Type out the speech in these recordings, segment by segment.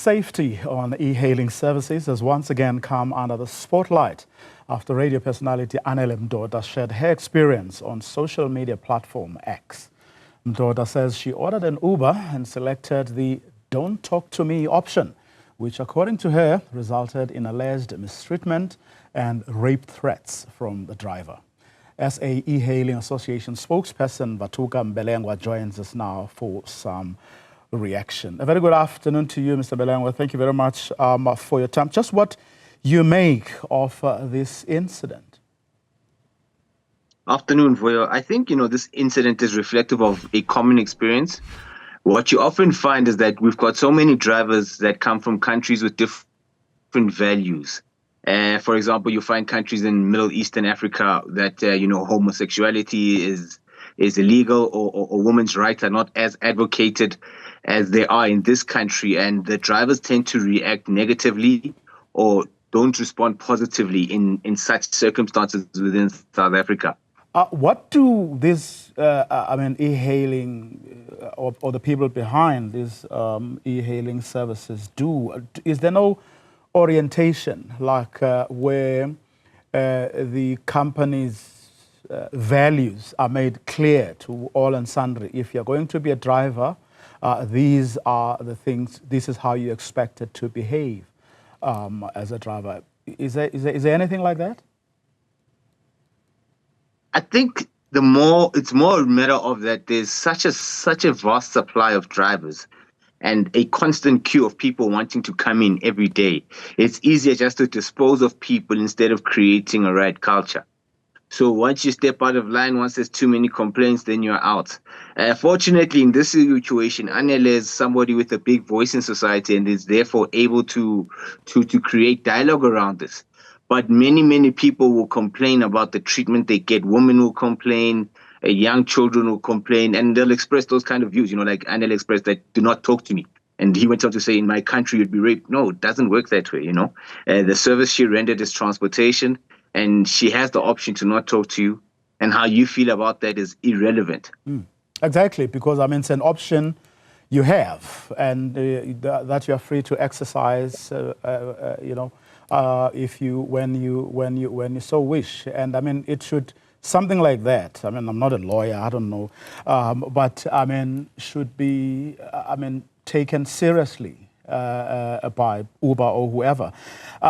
Safety on e-hailing services has once again come under the spotlight after radio personality Anele Mdoda shared her experience on social media platform X. Mdoda says she ordered an Uber and selected the "Don't Talk to Me" option, which according to her resulted in alleged mistreatment and rape threats from the driver. SA E-Hailing Association spokesperson Vhatuka Mbelengwa joins us now for some reaction. A very good afternoon to you, Mr. Mbelengwa. Thank you very much for your time. Just what you make of this incident? Afternoon, Voyo. I think, this incident is reflective of a common experience. What you often find is that we've got so many drivers that come from countries with different values. For example, you find countries in Middle Eastern Africa that, homosexuality is illegal or women's rights are not as advocated as they are in this country. And the drivers tend to react negatively or don't respond positively in such circumstances within South Africa. What do this, e-hailing or the people behind these e-hailing services do? Is there no orientation, like where the company's values are made clear to all and sundry? If you're going to be a driver, these are the things, this is how you expected to behave as a driver. Is there anything like that? I think it's more a matter of that there's such a vast supply of drivers and a constant queue of people wanting to come in every day. It's easier just to dispose of people instead of creating a right culture. So once you step out of line, once there's too many complaints, then you're out. Fortunately, in this situation, Anele is somebody with a big voice in society and is therefore able to create dialogue around this. But many people will complain about the treatment they get. Women will complain, young children will complain, and they'll express those kind of views, like Anele expressed that, "Do not talk to me." And he went on to say, "In my country, you'd be raped." No, it doesn't work that way, The service she rendered is transportation, and she has the option to not talk to you. And how you feel about that is irrelevant. Exactly, because it's an option you have, and that you are free to exercise, if when you so wish. And it should, something like that. I'm not a lawyer, I don't know, but should be taken seriously by Uber or whoever.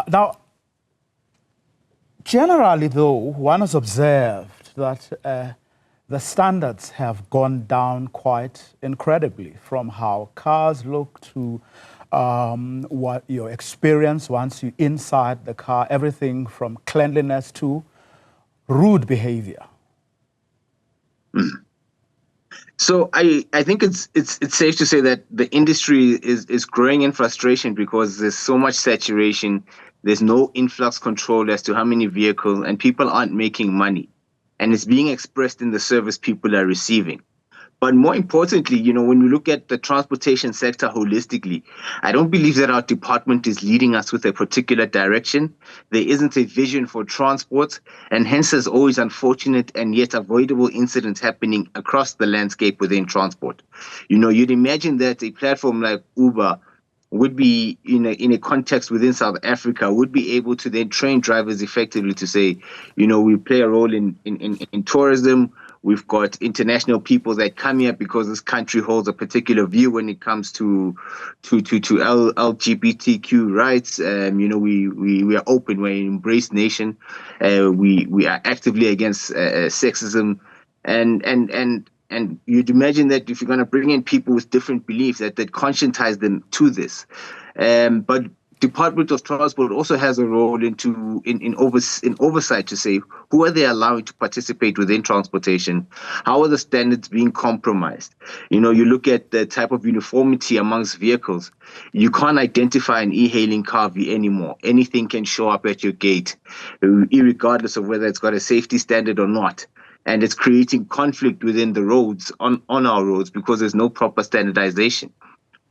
Now, generally, though, one has observed that the standards have gone down quite incredibly, from how cars look to what your experience once you're inside the car, everything from cleanliness to rude behavior. So I think it's safe to say that the industry is growing in frustration because there's so much saturation. There's no influx control as to how many vehicles, and people aren't making money. And it's being expressed in the service people are receiving. But more importantly, when we look at the transportation sector holistically, I don't believe that our department is leading us with a particular direction. There isn't a vision for transport, and hence there's always unfortunate and yet avoidable incidents happening across the landscape within transport. You'd imagine that a platform like Uber would be in a context within South Africa, would be able to then train drivers effectively to say, we play a role in tourism. We've got international people that come here because this country holds a particular view when it comes to LGBTQ rights. We are open. We're an embrace nation. We are actively against sexism, and you'd imagine that if you're going to bring in people with different beliefs, that conscientize them to this. But Department of Transport also has a role in oversight to say, who are they allowing to participate within transportation? How are the standards being compromised? You look at the type of uniformity amongst vehicles. You can't identify an e-hailing car anymore. Anything can show up at your gate, irregardless of whether it's got a safety standard or not. And it's creating conflict within the roads, on our roads, because there's no proper standardization.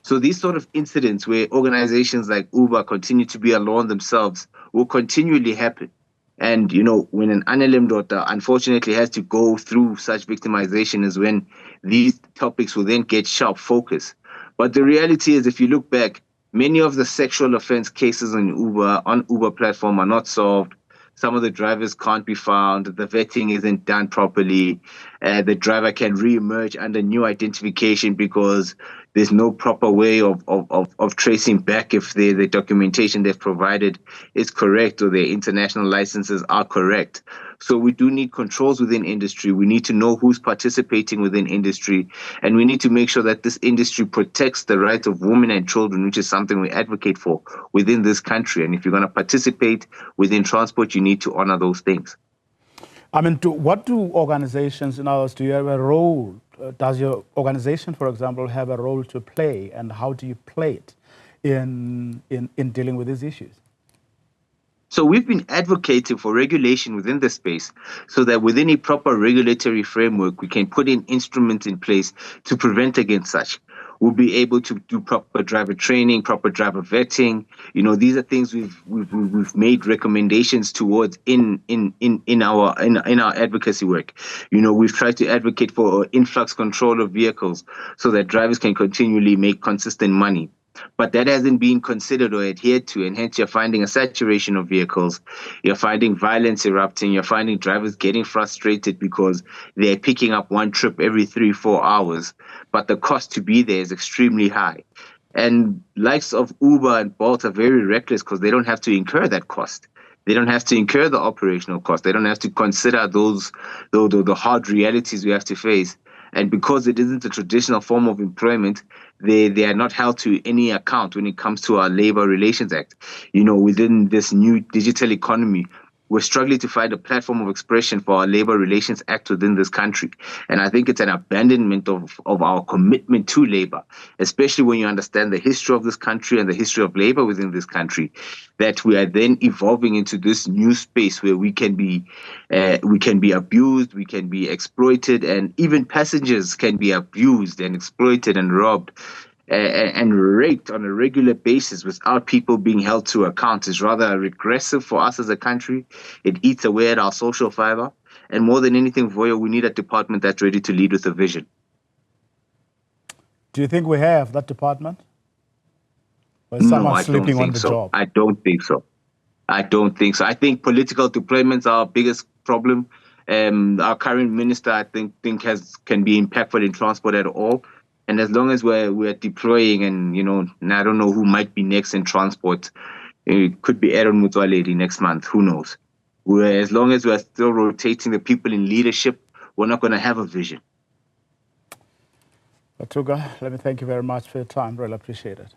So these sort of incidents where organizations like Uber continue to be alone themselves will continually happen. And, when an Anele Mdoda unfortunately has to go through such victimization is when these topics will then get sharp focus. But the reality is, if you look back, Many of the sexual offense cases on Uber platform are not solved. Some of the drivers can't be found. The vetting isn't done properly. The driver can re-emerge under new identification because there's no proper way of tracing back if the documentation they've provided is correct or their international licenses are correct. So we do need controls within industry. We need to know who's participating within industry, and we need to make sure that this industry protects the rights of women and children, which is something we advocate for within this country. And if you're going to participate within transport, you need to honor those things. I mean, what do organizations, in others, do you have a role? Does your organization, for example, have a role to play, and how do you play it in dealing with these issues? So we've been advocating for regulation within the space so that within a proper regulatory framework, we can put in instruments in place to prevent against such. We'll be able to do proper driver training, proper driver vetting. You know, these are things we've made recommendations towards in our advocacy work. You know, we've tried to advocate for influx control of vehicles so that drivers can continually make consistent money. But that hasn't been considered or adhered to, and hence you're finding a saturation of vehicles. You're finding violence erupting. You're finding drivers getting frustrated because they're picking up one trip every 3-4 hours, but the cost to be there is extremely high. And likes of Uber and Bolt are very reckless because they don't have to incur that cost. They don't have to incur the operational cost. They don't have to consider the hard realities we have to face. And because it isn't a traditional form of employment, they are not held to any account when it comes to our Labor Relations Act. You know, within this new digital economy, we're struggling to find a platform of expression for our Labor Relations Act within this country. And I think it's an abandonment of our commitment to labor, especially when you understand the history of this country and the history of labor within this country, that we are then evolving into this new space where we can be abused, we can be exploited, and even passengers can be abused and exploited and robbed and raped on a regular basis without people being held to account is rather regressive for us as a country. It eats away at our social fiber. And more than anything, Voyo, we need a department that's ready to lead with a vision. Do you think we have that department? Or is No, someone I sleeping don't on think the so. job? I don't think so. I don't think so. I think political deployments are our biggest problem. Our current minister, I think can be impactful in transport at all. And as long as we're deploying, and you know, I don't know who might be next in transport. It could be Aaron Mutwaledi next month. Who knows? As long as we're still rotating the people in leadership, we're not going to have a vision. Vhatuka, let me thank you very much for your time. Really appreciate it.